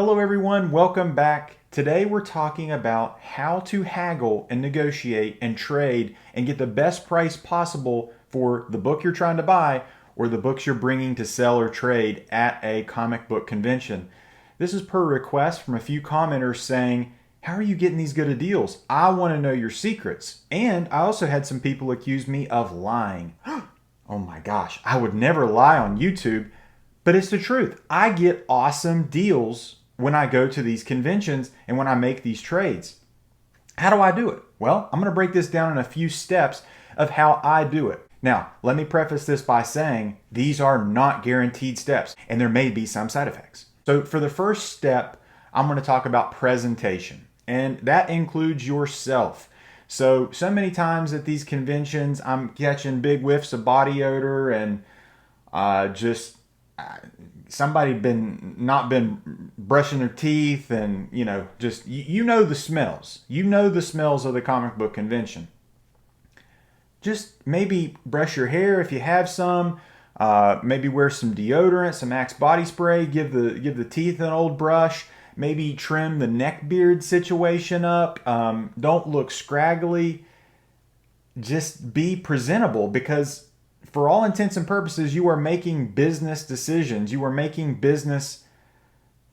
Hello everyone, welcome back. Today we're talking about how to haggle and negotiate and trade and get the best price possible for the book you're trying to buy or the books you're bringing to sell or trade at a comic book convention. This is per request from a few commenters saying, how are you getting these good deals? I want to know your secrets. And I also had some people accuse me of lying. Oh my gosh, I would never lie on YouTube, but it's the truth. I get awesome deals when I go to these conventions and when I make these trades. How do I do it? Well, I'm going to break this down in a few steps of how I do it. Now, let me preface this by saying these are not guaranteed steps and there may be some side effects. So for the first step, I'm going to talk about presentation, and that includes yourself. So many times at these conventions, I'm catching big whiffs of body odor and somebody not been brushing their teeth, and just you know the smells. You know the smells of the comic book convention. Just maybe brush your hair if you have some. Maybe wear some deodorant, some Axe body spray. Give the teeth an old brush. Maybe trim the neck beard situation up. Don't look scraggly. Just be presentable, because for all intents and purposes, you are making business decisions. You are making business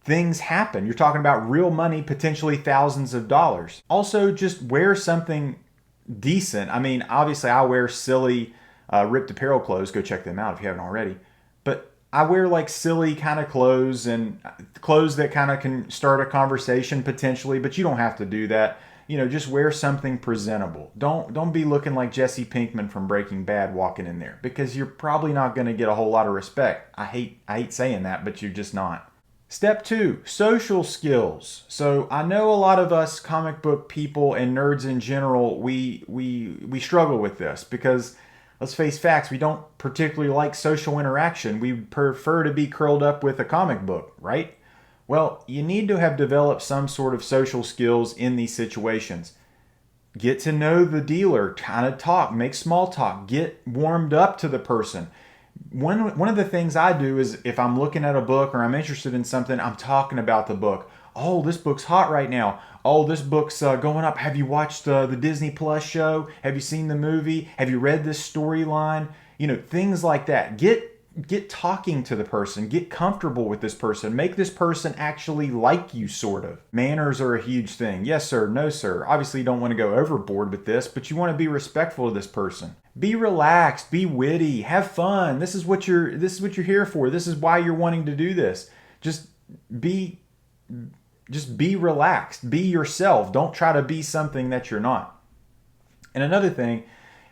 things happen. You're talking about real money, potentially thousands of dollars. Also, just wear something decent. I mean, obviously, I wear silly ripped apparel clothes. Go check them out if you haven't already. But I wear like silly kind of clothes and clothes that kind of can start a conversation potentially, but you don't have to do that. Just wear something presentable. Don't be looking like Jesse Pinkman from Breaking Bad walking in there, because you're probably not going to get a whole lot of respect. I hate saying that, but you're just not. Step 2, social skills. So I know a lot of us comic book people and nerds in general, we struggle with this because, let's face facts, we don't particularly like social interaction. We prefer to be curled up with a comic book, right? Well, you need to have developed some sort of social skills in these situations. Get to know the dealer, kind of talk, make small talk, get warmed up to the person. One of the things I do is, if I'm looking at a book or I'm interested in something, I'm talking about the book. Oh, this book's hot right now. Oh, this book's going up. Have you watched the Disney Plus show? Have you seen the movie? Have you read this storyline? Things like that. Get talking to the person. Get comfortable with this person. Make this person actually like you, sort of. Manners are a huge thing. Yes, sir. No, sir. Obviously, you don't want to go overboard with this, but you want to be respectful of this person. Be relaxed. Be witty. Have fun. This is what you're here for. This is why you're wanting to do this. Just be relaxed. Be yourself. Don't try to be something that you're not. And another thing,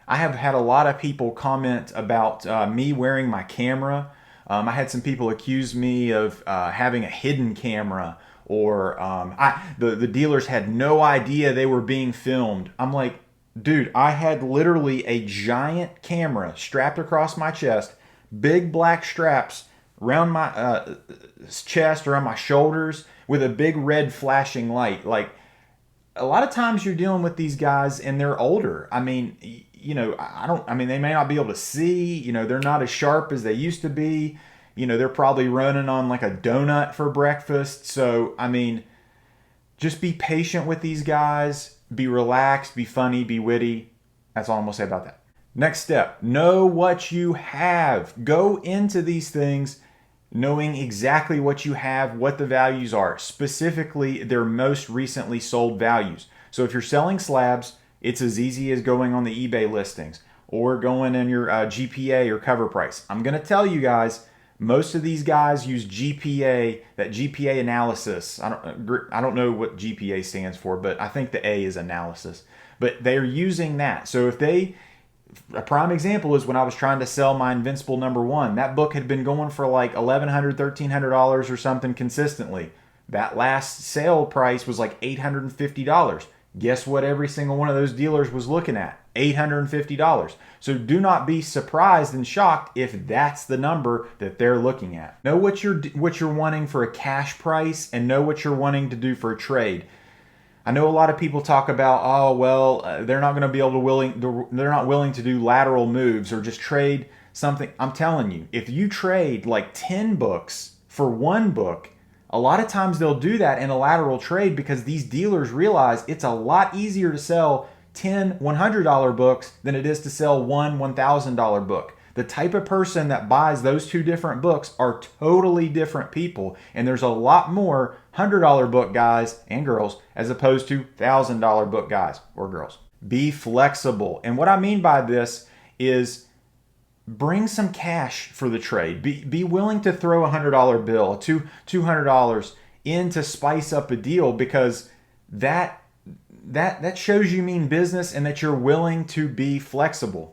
I have had a lot of people comment about me wearing my camera. I had some people accuse me of having a hidden camera, or the dealers had no idea they were being filmed. I'm like, dude, I had literally a giant camera strapped across my chest, big black straps around my chest, around my shoulders, with a big red flashing light. Like, a lot of times you're dealing with these guys and they're older. I mean, they may not be able to see, they're not as sharp as they used to be. They're probably running on like a donut for breakfast. So, just be patient with these guys, be relaxed, be funny, be witty. That's all I'm going to say about that. Next step, know what you have. Go into these things knowing exactly what you have, what the values are, specifically their most recently sold values. So if you're selling slabs, it's as easy as going on the eBay listings or going in your GPA or cover price. I'm going to tell you guys, most of these guys use GPA, that GPA analysis. I don't know what GPA stands for, but I think the A is analysis. But they're using that. So a prime example is when I was trying to sell my Invincible #1. That book had been going for like $1,100, $1,300 or something consistently. That last sale price was like $850. Guess what every single one of those dealers was looking at? $850. So do not be surprised and shocked if that's the number that they're looking at. Know what you're wanting for a cash price, and know what you're wanting to do for a trade. I know a lot of people talk about, they're not going to be they're not willing to do lateral moves or just trade something. I'm telling you, if you trade like 10 books for one book, A lot of times they'll do that in a lateral trade because these dealers realize it's a lot easier to sell 10 $100 books than it is to sell one $1,000 book. The type of person that buys those two different books are totally different people, and there's a lot more $100 book guys and girls as opposed to $1,000 book guys or girls. Be flexible. And what I mean by this is bring some cash for the trade. Be willing to throw a $100 bill, $200 in to spice up a deal, because that shows you mean business and that you're willing to be flexible.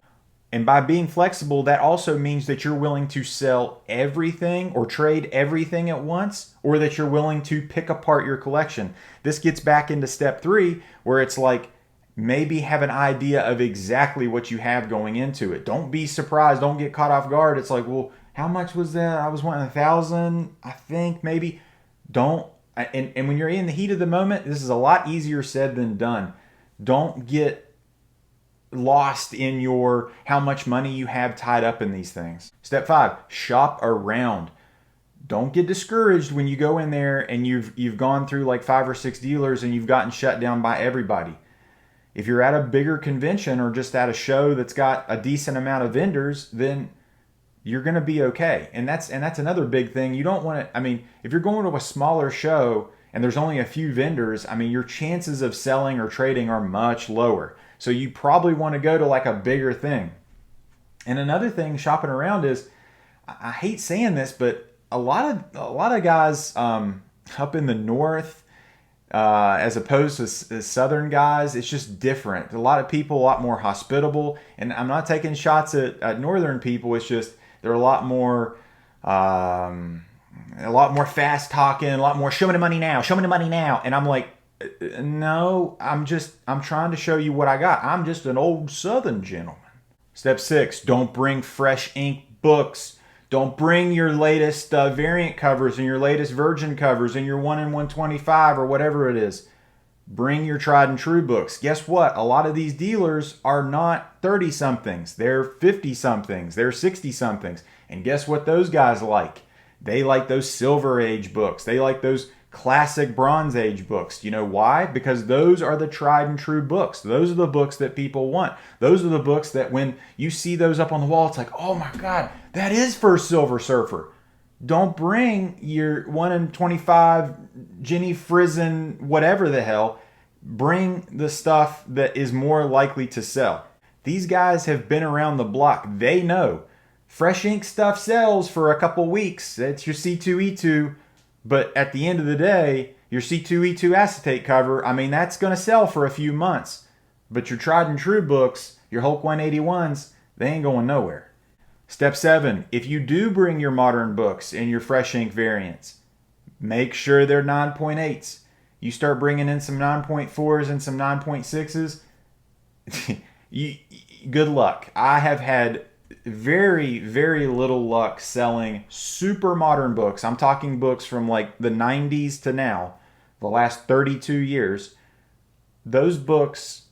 And by being flexible, that also means that you're willing to sell everything or trade everything at once, or that you're willing to pick apart your collection. This gets back into step 3, where it's like, maybe have an idea of exactly what you have going into it. Don't be surprised. Don't get caught off guard. It's like, well, how much was that? I was wanting 1,000, I think, maybe. Don't. And when you're in the heat of the moment, this is a lot easier said than done. Don't get lost in your how much money you have tied up in these things. Step 5, shop around. Don't get discouraged when you go in there and you've gone through like 5 or 6 dealers and you've gotten shut down by everybody. If you're at a bigger convention or just at a show that's got a decent amount of vendors, then you're going to be okay. And that's another big thing. You don't want to, I mean, if you're going to a smaller show and there's only a few vendors, I mean, your chances of selling or trading are much lower. So you probably want to go to like a bigger thing. And another thing shopping around is, I hate saying this, but a lot of guys up in the north, as opposed to southern guys, it's just different. A lot of people, a lot more hospitable. And I'm not taking shots at northern people. It's just they're a lot more fast talking, a lot more show me the money now, show me the money now. And I'm like, no, I'm trying to show you what I got. I'm just an old Southern gentleman. Step 6, don't bring fresh ink books. Don't bring your latest variant covers and your latest virgin covers and your 1 in 125 or whatever it is. Bring your tried and true books. Guess what? A lot of these dealers are not 30-somethings. They're 50-somethings. They're 60-somethings. And guess what those guys like? They like those Silver Age books. They like those classic Bronze Age books. You know why? Because those are the tried and true books. Those are the books that people want. Those are the books that when you see those up on the wall, it's like, oh my God, that is for Silver Surfer. Don't bring your 1 in 25 Jenny Frizen, whatever the hell. Bring the stuff that is more likely to sell. These guys have been around the block. They know. Fresh ink stuff sells for a couple weeks. That's your C2E2. But at the end of the day, your C2E2 acetate cover, I mean, that's going to sell for a few months. But your tried and true books, your Hulk 181s, they ain't going nowhere. Step 7, if you do bring your modern books and your fresh ink variants, make sure they're 9.8s. You start bringing in some 9.4s and some 9.6s, good luck. I have had very, very little luck selling super modern books. I'm talking books from like the 90s to now, the last 32 years. Those books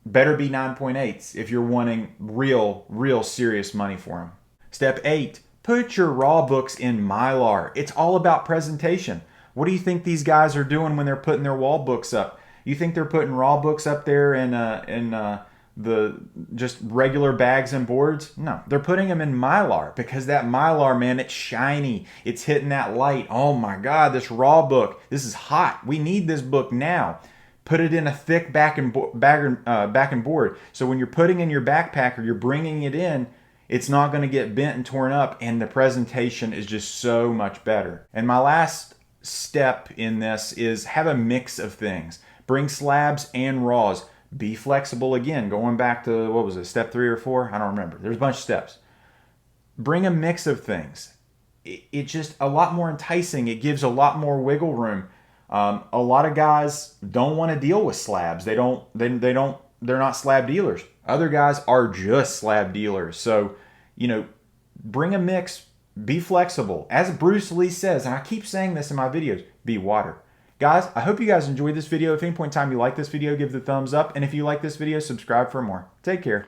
better be 9.8s if you're wanting real serious money for them. Step 8, put your raw books in Mylar. It's all about presentation. What do you think these guys are doing when they're putting their wall books up? You think they're putting raw books up there in the just regular bags and boards? No, they're putting them in Mylar, because that Mylar, man, it's shiny. It's hitting that light. Oh my God, this raw book, this is hot. We need this book now. Put it in a thick back and board. So when you're putting in your backpack or you're bringing it in, it's not going to get bent and torn up, and the presentation is just so much better. And my last step in this is have a mix of things. Bring slabs and raws. Be flexible again. Going back to, what was it, step 3 or 4? I don't remember. There's a bunch of steps. Bring a mix of things. It's just a lot more enticing. It gives a lot more wiggle room. A lot of guys don't want to deal with slabs. They're not slab dealers. Other guys are just slab dealers. So, bring a mix. Be flexible. As Bruce Lee says, and I keep saying this in my videos, be water. Guys, I hope you guys enjoyed this video. If at any point in time you like this video, give it a thumbs up. And if you like this video, subscribe for more. Take care.